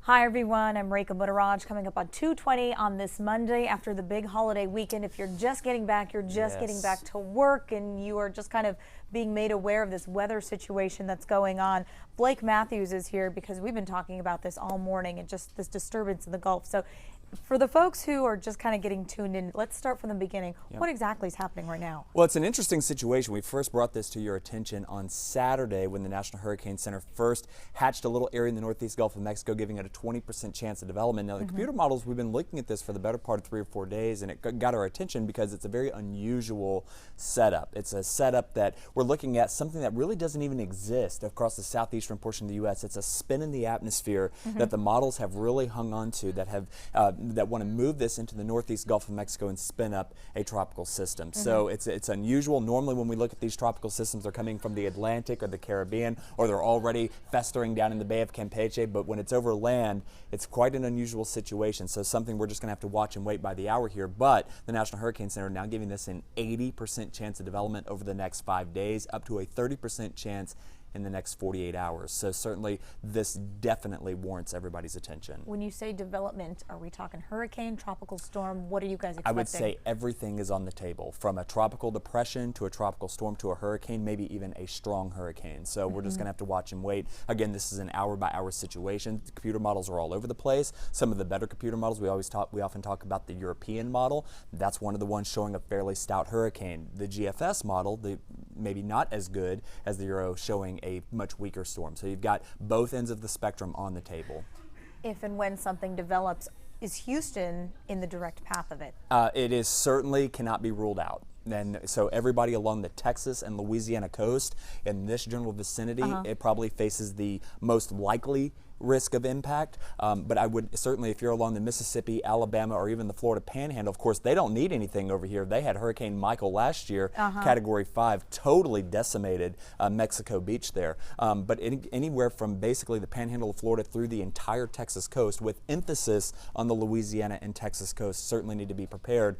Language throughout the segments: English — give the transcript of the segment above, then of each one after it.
Hi everyone, I'm Rekha Muddaraj coming up on 2:20 on this Monday after the big holiday weekend. If you're just getting back, you're just getting back to work and you are just kind of being made aware of this weather situation that's going on. Blake Mathews is here because we've been talking about this all morning and just this disturbance in the Gulf. So for the folks who are just kind of getting tuned in, let's start from the beginning. Yep. What exactly is happening right now? Well, it's an interesting situation. We first brought this to your attention on Saturday when the National Hurricane Center first hatched a little area in the northeast Gulf of Mexico, giving it a 20% chance of development. Now, the computer models, we've been looking at this for the better part of 3 or 4 days, and it got our attention because it's a very unusual setup. It's a setup that we're looking at something that really doesn't even exist across the southeastern portion of the U.S. It's a spin in the atmosphere that the models have really hung on to, that want to move this into the northeast Gulf of Mexico and spin up a tropical system. So it's unusual. Normally when we look at these tropical systems, they're coming from the Atlantic or the Caribbean, or they're already festering down in the Bay of Campeche, but when it's over land, it's quite an unusual situation. So something we're just going to have to watch and wait by the hour here, but the National Hurricane Center now giving this an 80% chance of development over the next 5 days, up to a 30% chance in the next 48 hours. So certainly this definitely warrants everybody's attention. When you say development, are we talking hurricane, tropical storm? What are you guys expecting? I would say everything is on the table, from a tropical depression to a tropical storm to a hurricane, maybe even a strong hurricane. So we're just going to have to watch and wait. Again, this is an hour-by-hour situation. The computer models are all over the place. Some of the better computer models, we often talk about the European model. That's one of the ones showing a fairly stout hurricane. The GFS model, maybe not as good as the Euro, showing a much weaker storm. So you've got both ends of the spectrum on the table. If and when something develops, is Houston in the direct path of it? It is certainly cannot be ruled out. And so everybody along the Texas and Louisiana coast in this general vicinity, it probably faces the most likely risk of impact. But I would certainly, if you're along the Mississippi, Alabama, or even the Florida Panhandle, of course, they don't need anything over here. They had Hurricane Michael last year, Category 5, totally decimated Mexico Beach there. But anywhere from basically the Panhandle of Florida through the entire Texas coast, with emphasis on the Louisiana and Texas coast, certainly need to be prepared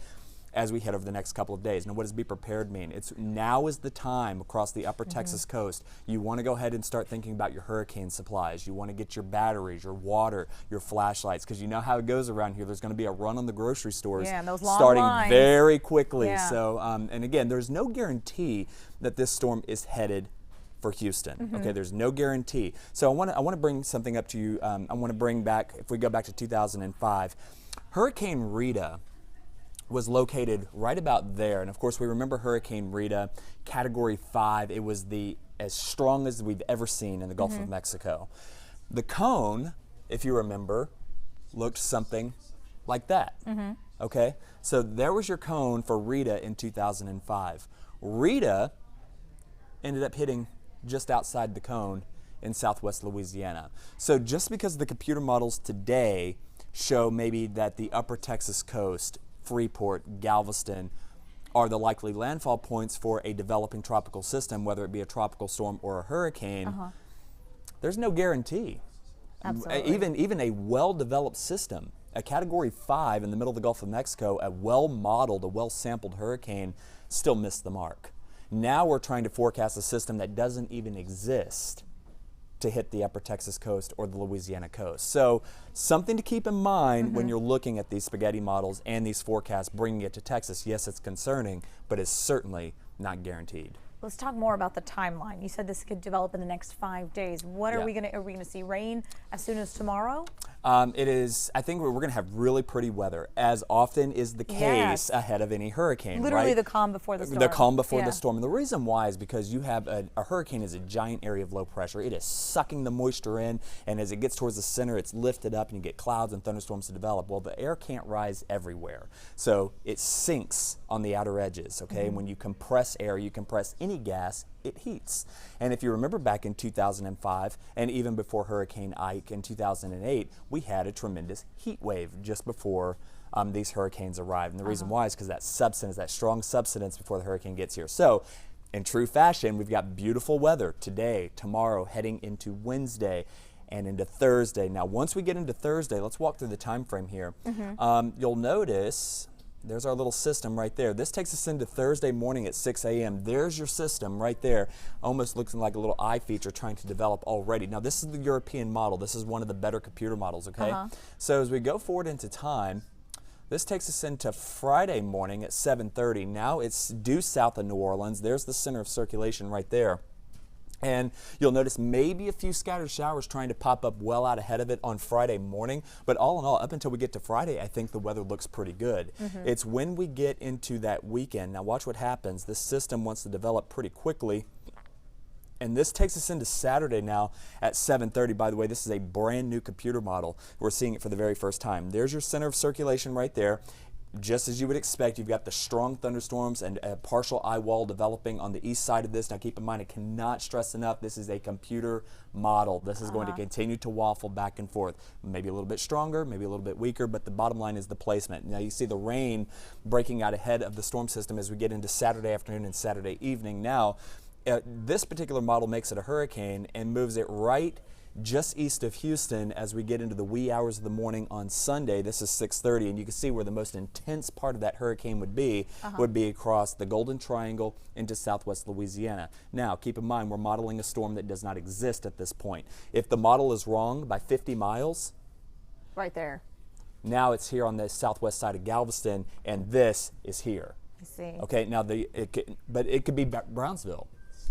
as we head over the next couple of days. Now, what does be prepared mean? Now is the time across the upper Texas coast. You want to go ahead and start thinking about your hurricane supplies. You want to get your batteries, your water, your flashlights, because you know how it goes around here. There's going to be a run on the grocery stores starting very quickly. So, and again, there's no guarantee that this storm is headed for Houston. Okay, there's no guarantee. So I want to bring something up to you. I want to bring back, if we go back to 2005, Hurricane Rita was located right about there. And of course, we remember Hurricane Rita, Category 5. It was as strong as we've ever seen in the Gulf of Mexico. The cone, if you remember, looked something like that. Okay, so there was your cone for Rita in 2005. Rita ended up hitting just outside the cone in southwest Louisiana. So just because the computer models today show maybe that the upper Texas coast, Freeport, Galveston, are the likely landfall points for a developing tropical system, whether it be a tropical storm or a hurricane, there's no guarantee. Absolutely. Even a well-developed system, a Category 5 in the middle of the Gulf of Mexico, a well-modeled, a well-sampled hurricane, still missed the mark. Now we're trying to forecast a system that doesn't even exist to hit the upper Texas coast or the Louisiana coast. So something to keep in mind when you're looking at these spaghetti models and these forecasts, bringing it to Texas. Yes, it's concerning, but it's certainly not guaranteed. Let's talk more about the timeline. You said this could develop in the next 5 days. What are we going to see rain as soon as tomorrow? I think we're going to have really pretty weather, as often is the case ahead of any hurricane. Literally the calm before the storm. The calm before the storm. And the reason why is because you have a hurricane is a giant area of low pressure. It is sucking the moisture in, and as it gets towards the center, it's lifted up, and you get clouds and thunderstorms to develop. Well, the air can't rise everywhere, so it sinks on the outer edges. Okay, and when you compress air, you compress any gas, it heats. And if you remember back in 2005 and even before Hurricane Ike in 2008, we had a tremendous heat wave just before these hurricanes arrived. And the reason why is because that substance, that strong subsidence before the hurricane gets here. So in true fashion, we've got beautiful weather today, tomorrow, heading into Wednesday and into Thursday. Now, once we get into Thursday, let's walk through the time frame here. You'll notice There's our little system right there. This takes us into Thursday morning at 6 a.m. There's your system right there. Almost looks like a little eye feature trying to develop already. Now, this is the European model. This is one of the better computer models, okay? So as we go forward into time, this takes us into Friday morning at 7:30. Now it's due south of New Orleans. There's the center of circulation right there. And you'll notice maybe a few scattered showers trying to pop up well out ahead of it on Friday morning. But all in all, up until we get to Friday, I think the weather looks pretty good. It's when we get into that weekend. Now watch what happens. This system wants to develop pretty quickly. And this takes us into Saturday now at 7:30. By the way, this is a brand new computer model. We're seeing it for the very first time. There's your center of circulation right there. Just as you would expect, you've got the strong thunderstorms and a partial eye wall developing on the east side of this. Now keep in mind, I cannot stress enough, this is a computer model. This is going to continue to waffle back and forth. Maybe a little bit stronger, maybe a little bit weaker, but the bottom line is the placement. Now you see the rain breaking out ahead of the storm system as we get into Saturday afternoon and Saturday evening. Now, this particular model makes it a hurricane and moves it right just east of Houston as we get into the wee hours of the morning on Sunday. This is 6:30, and you can see where the most intense part of that hurricane would be across the Golden Triangle into southwest Louisiana. Now, keep in mind, we're modeling a storm that does not exist at this point. If the model is wrong by 50 miles, right there. Now it's here on the southwest side of Galveston, and this is here. I see. Okay, now but it could be Brownsville.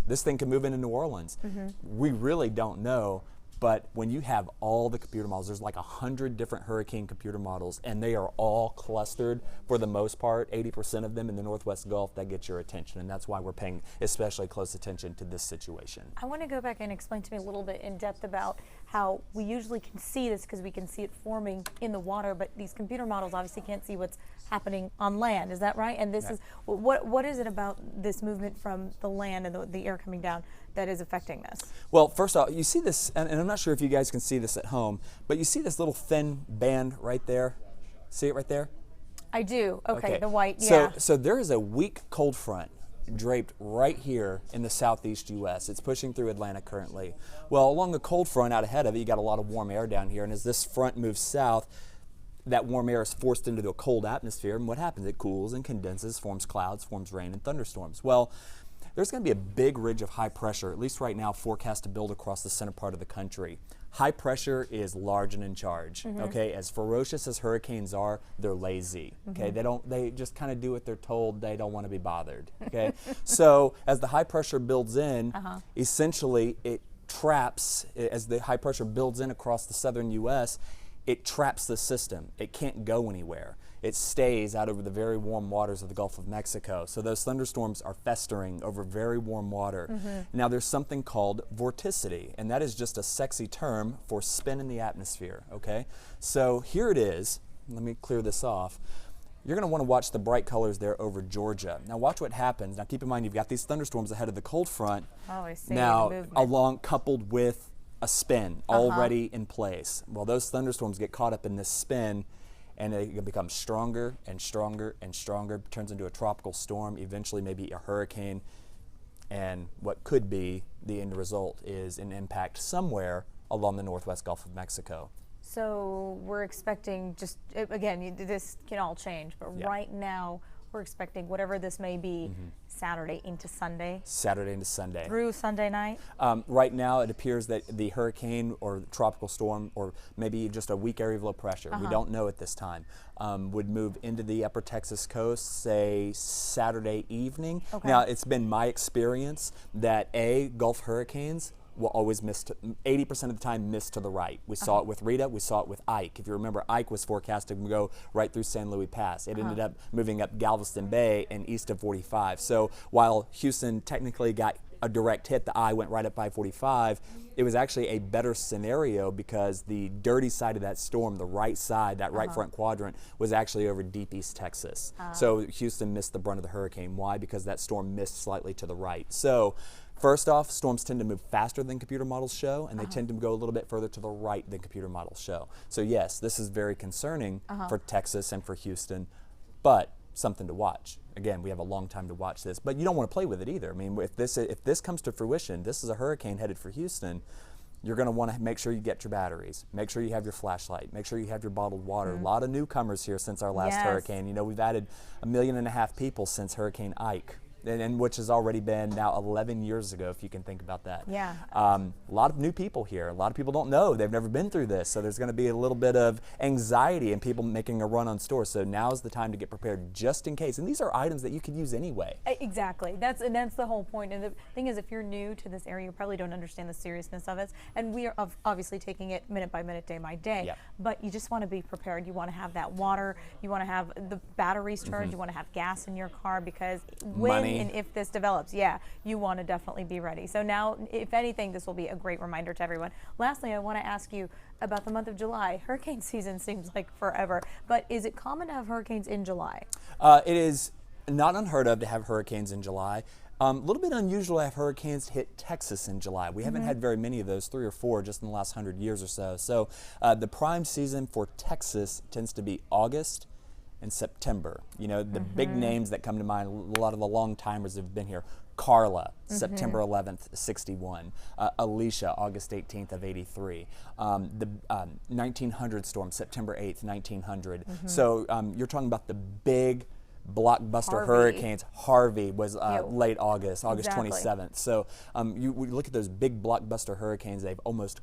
This thing can move into New Orleans. We really don't know. But when you have all the computer models, there's like 100 different hurricane computer models, and they are all clustered for the most part, 80% of them in the Northwest Gulf. That gets your attention, and that's why we're paying especially close attention to this situation. I want to go back and explain to me a little bit in depth about how we usually can see this because we can see it forming in the water, but these computer models obviously can't see what's happening on land. Is that right? And this is, what is it about this movement from the land and the air coming down that is affecting this? Well, first off, you see this, and I'm not sure if you guys can see this at home, but you see this little thin band right there? See it right there? I do. Okay. The white, yeah. So there is a weak cold front draped right here in the southeast U.S. It's pushing through Atlanta currently. Well, along the cold front out ahead of it, you got a lot of warm air down here, and as this front moves south, that warm air is forced into a cold atmosphere, and what happens? It cools and condenses, forms clouds, forms rain and thunderstorms. Well, there's going to be a big ridge of high pressure, at least right now, forecast to build across the center part of the country. High pressure is large and in charge, okay? As ferocious as hurricanes are, they're lazy, okay? They just kind of do what they're told. They don't want to be bothered, okay? So as the high pressure builds in, essentially it traps, as the high pressure builds in across the southern U.S., it traps the system. It can't go anywhere. It stays out over the very warm waters of the Gulf of Mexico. So those thunderstorms are festering over very warm water. Now there's something called vorticity, and that is just a sexy term for spin in the atmosphere, okay? So here it is. Let me clear this off. You're going to want to watch the bright colors there over Georgia. Now watch what happens. Now keep in mind, you've got these thunderstorms ahead of the cold front. Oh, I see. Now coupled with a spin already in place. Well, those thunderstorms get caught up in this spin, and it becomes stronger and stronger and stronger, turns into a tropical storm, eventually maybe a hurricane, and what could be the end result is an impact somewhere along the northwest Gulf of Mexico. So we're expecting just, again, this can all change, but right now we're expecting whatever this may be, Saturday into Sunday. Saturday into Sunday. Through Sunday night? Right now it appears that the hurricane or the tropical storm or maybe just a weak area of low pressure, we don't know at this time, would move into the upper Texas coast, say Saturday evening. Now it's been my experience that Gulf hurricanes will always miss, 80% of the time miss to the right. We saw it with Rita, we saw it with Ike. If you remember, Ike was forecasted to go right through San Luis Pass. It ended up moving up Galveston Bay and east of 45. So while Houston technically got a direct hit, the eye went right up I-45, it was actually a better scenario because the dirty side of that storm, the right side, that right front quadrant, was actually over deep East Texas. So Houston missed the brunt of the hurricane. Why? Because that storm missed slightly to the right. So first off, storms tend to move faster than computer models show, and they tend to go a little bit further to the right than computer models show. So yes, this is very concerning for Texas and for Houston, but something to watch. Again, we have a long time to watch this, but you don't want to play with it either. I mean, if this comes to fruition, this is a hurricane headed for Houston. you're going to want to make sure you get your batteries, make sure you have your flashlight, make sure you have your bottled water. A lot of newcomers here since our last hurricane. You know, we've added 1.5 million people since Hurricane Ike. And which has already been now 11 years ago, if you can think about that. Yeah. A lot of new people here. A lot of people don't know. They've never been through this. So there's going to be a little bit of anxiety and people making a run on stores. So now's the time to get prepared just in case. And these are items that you could use anyway. Exactly. That's the whole point. And the thing is, if you're new to this area, you probably don't understand the seriousness of it. And we are obviously taking it minute by minute, day by day. Yeah. But you just want to be prepared. You want to have that water. You want to have the batteries charged. You want to have gas in your car, because when and if this develops, you want to definitely be ready. So now, if anything, this will be a great reminder to everyone. Lastly, I want to ask you about the month of July. Hurricane season seems like forever, but is it common to have hurricanes in July? It is not unheard of to have hurricanes in July. A little bit unusual to have hurricanes hit Texas in July. We haven't had very many of those, 3 or 4 just in the last 100 years or so. So the prime season for Texas tends to be August and September. You know, the big names that come to mind, a lot of the long timers have been here. Carla, September 11th, 61. Alicia, August 18th of 83. The 1900 storm, September 8th, 1900. So you're talking about the big blockbuster hurricanes. Harvey was late August, August 27th. So you look at those big blockbuster hurricanes, they've almost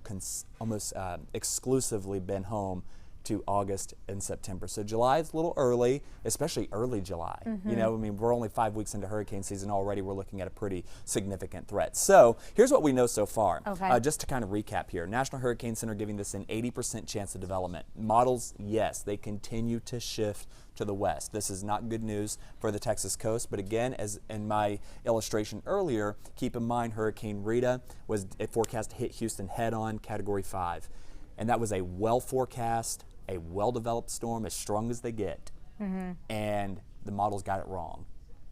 exclusively been home to August and September. So July is a little early, especially early July. You know, I mean, we're only 5 weeks into hurricane season already. We're looking at a pretty significant threat. So here's what we know so far. Just to kind of recap here, National Hurricane Center giving this an 80% chance of development. Models, yes, they continue to shift to the west. This is not good news for the Texas coast, but again, as in my illustration earlier, keep in mind Hurricane Rita was forecast to hit Houston head on, Category 5. And that was a well forecast, a well-developed storm, as strong as they get, and the models got it wrong.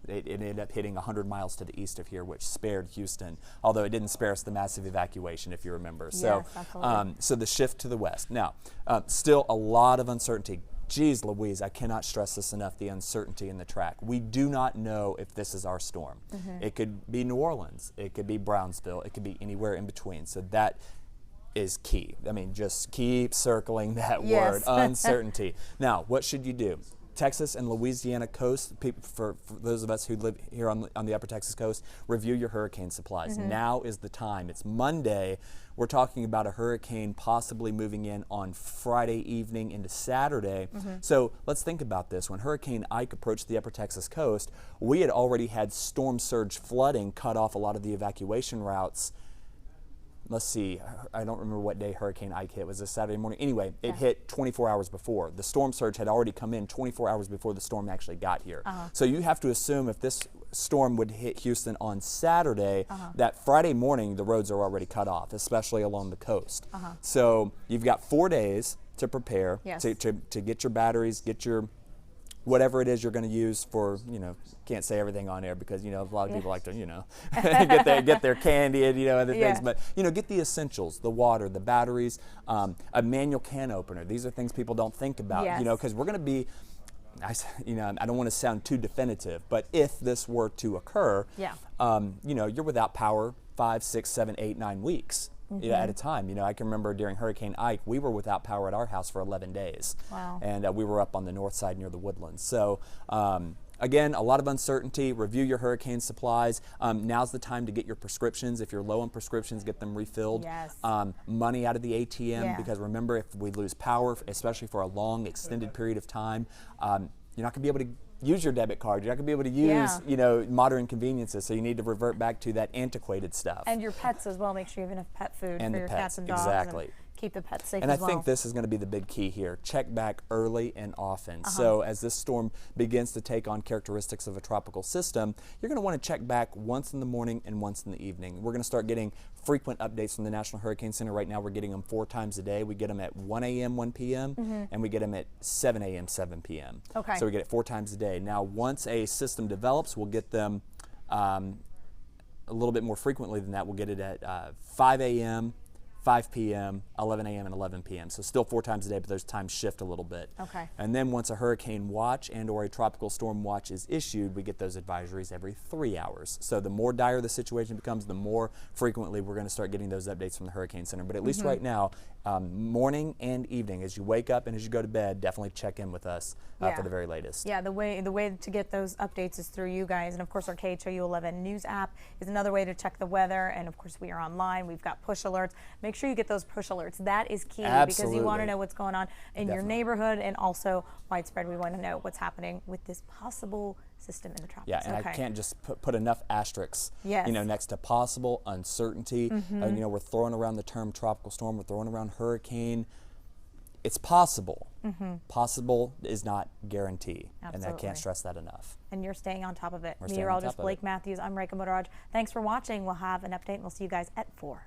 It ended up hitting 100 miles to the east of here, which spared Houston, although it didn't spare us the massive evacuation, if you remember. So, so the shift to the west. Now, still a lot of uncertainty. Geez Louise, I cannot stress this enough, the uncertainty in the track. We do not know if this is our storm. It could be New Orleans, it could be Brownsville, it could be anywhere in between. So that is key. I mean, just keep circling that word, uncertainty. Now, what should you do? Texas and Louisiana coast, for those of us who live here on the upper Texas coast, review your hurricane supplies. Now is the time. It's Monday. We're talking about a hurricane possibly moving in on Friday evening into Saturday. So let's think about this. When Hurricane Ike approached the upper Texas coast, we had already had storm surge flooding cut off a lot of the evacuation routes. Let's see, I don't remember what day Hurricane Ike hit. Was it Saturday morning? Anyway, it hit 24 hours before. The storm surge had already come in 24 hours before the storm actually got here. So you have to assume if this storm would hit Houston on Saturday, that Friday morning the roads are already cut off, especially along the coast. So you've got 4 days to prepare, to get your batteries, get your whatever it is you're going to use for, you know, can't say everything on air because, you know, a lot of people like to, you know, get their candy and, you know, other things. But, you know, get the essentials, the water, the batteries, a manual can opener. These are things people don't think about, you know, because we're going to be, you know, I don't want to sound too definitive, but if this were to occur, you know, you're without power 5, 6, 7, 8, 9 weeks. At a time. You know, I can remember during Hurricane Ike, we were without power at our house for 11 days. And we were up on the north side near the Woodlands. So again, a lot of uncertainty. Review your hurricane supplies. Now's the time to get your prescriptions. If you're low on prescriptions, get them refilled. Money out of the ATM, because remember, if we lose power, especially for a long extended period of time, you're not going to be able to use your debit card. You're not going to be able to use, you know, modern conveniences, so you need to revert back to that antiquated stuff. And your pets as well. Make sure you have enough pet food and for your cats and dogs. And keep the pets safe and as I think this is going to be the big key here. Check back early and often. So as this storm begins to take on characteristics of a tropical system, you're going to want to check back once in the morning and once in the evening. We're going to start getting frequent updates from the National Hurricane Center. Right now we're getting them 4 times a day. We get them at 1 a.m., 1 p.m., and we get them at 7 a.m., 7 p.m. So we get it 4 times a day. Now once a system develops, we'll get them a little bit more frequently than that. We'll get it at 5 a.m., 5 p.m., 11 a.m., and 11 p.m. So still 4 times a day, but those times shift a little bit. Okay. And then once a hurricane watch and or a tropical storm watch is issued, we get those advisories every 3 hours. So the more dire the situation becomes, the more frequently we're going to start getting those updates from the Hurricane Center. But at least right now, morning and evening, as you wake up and as you go to bed, definitely check in with us for the very latest. Yeah, the way to get those updates is through you guys, and of course our KHOU 11 news app is another way to check the weather, and of course we are online. We've got push alerts. Make sure you get those push alerts. That is key because you want to know what's going on in your neighborhood, and also widespread. We want to know what's happening with this possible system in the tropics. Yeah, and I can't just put enough asterisks, next to possible, uncertainty. We're throwing around the term tropical storm. We're throwing around hurricane. It's possible. Possible is not guarantee. Absolutely. And I can't stress that enough. And you're staying on top of it. Meteorologist Blake Mathews, I'm Rekha Muddaraj. Thanks for watching. We'll have an update and we'll see you guys at 4.